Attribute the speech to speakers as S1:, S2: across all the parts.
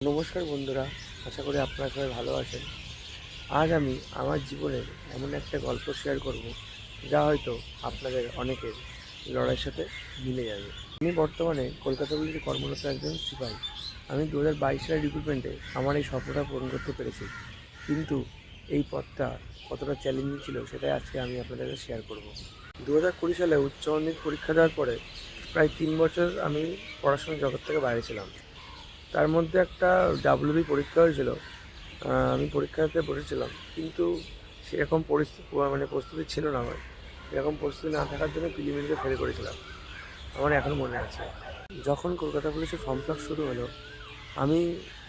S1: নমস্কার বন্ধুরা, আশা করি আপনারা সবাই ভালো আছেন। আজ আমি আমার জীবনের এমন একটা গল্প শেয়ার করব, যা হয়তো আপনাদের অনেকের লড়াইয়ের সাথে মিলে যাবে। আমি বর্তমানে কলকাতা পুলিশে কর্মরত একজন সিপাহি। আমি 2022 সালের রিক্রুটমেন্টে আমার এই স্বপ্নটা পূরণ করতে পেরেছি, কিন্তু এই পথটা কতটা চ্যালেঞ্জিং ছিল সেটাই আজকে আমি আপনাদের সাথে শেয়ার করব। 2020 সালে উচ্চ মাধ্যমিক পরীক্ষা দেওয়ার পরে প্রায় 3 বছর আমি পড়াশোনার জগৎ থেকে বাইরে ছিলাম। তার মধ্যে একটা ডাব্লিউবি পরীক্ষা হয়েছিল। আমি পরীক্ষাতে বসেছিলাম, কিন্তু সেরকম প্রস্তুতি ছিল না আমার। এরকম প্রস্তুতি না থাকার জন্য প্রিলিমিনারিতে ফেল করেছিলাম। আমার এখনও মনে আছে। যখন কলকাতা পুলিশের ফর্ম ফিল আপ শুরু হলো, আমি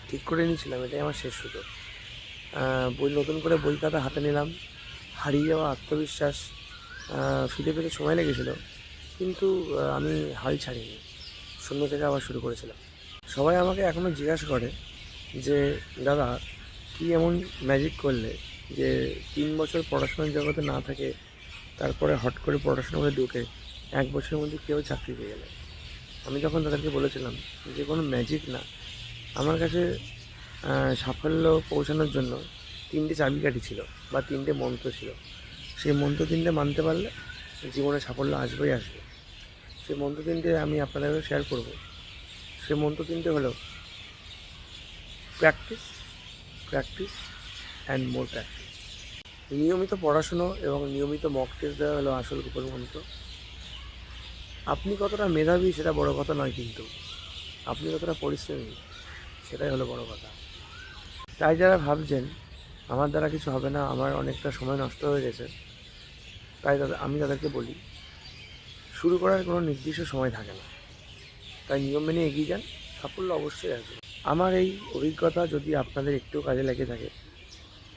S1: ঠিক করে নিয়েছিলাম এটাই আমার শেষ সুযোগ। নতুন করে বই খাতা হাতে নিলাম। হারিয়ে যাওয়া আত্মবিশ্বাস ফিরে পেতে সময় লেগেছিল, কিন্তু আমি হাল ছাড়িনি। শূন্য থেকে আবার শুরু করেছিলাম। সবাই আমাকে এখনও জিজ্ঞাসা করে যে, দাদা, কী এমন ম্যাজিক করলে যে 3 বছর পড়াশোনার জগতে না থাকে, তারপরে হট করে পড়াশোনার মধ্যে ঢুকে 1 বছরের মধ্যে কীভাবে চাকরি পেয়ে গেলে? আমি তখন তাদেরকে বলেছিলাম যে কোনো ম্যাজিক না, আমার কাছে সাফল্য পৌঁছানোর জন্য 3টে চাবিকাঠি ছিল বা 3টে মন্ত্র ছিল। সেই মন্ত্র 3টে মানতে পারলে জীবনে সাফল্য আসবেই আসবে। সেই মন্ত্র 3টে আমি আপনাদের শেয়ার করব। সেই মন্ত্র 3টে হলো practice, practice and more practice. নিয়মিত পড়াশুনো এবং নিয়মিত মক টেস্ট দেওয়া হলো আসল গোপন মন্ত্র। আপনি কতটা মেধাবী সেটা বড় কথা নয়, কিন্তু আপনি কতটা পরিশ্রমী সেটাই হলো বড় কথা। তাই যারা ভাবছেন আমার দ্বারা কিছু হবে না, আমার অনেকটা সময় নষ্ট হয়ে গেছে, তাই আমি তাদেরকে বলি, শুরু করার কোনো নির্দিষ্ট সময় থাকে না। তাই নিয়ম মেনে এগিয়ে যান, সাফল্য অবশ্যই আসবে। আমার এই অভিজ্ঞতা যদি আপনাদের একটু কাজে লেগে থাকে,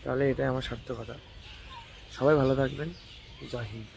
S1: তাহলে এটাই আমার সার্থকতা। সবাই ভালো থাকবেন। জয় হিন্দ।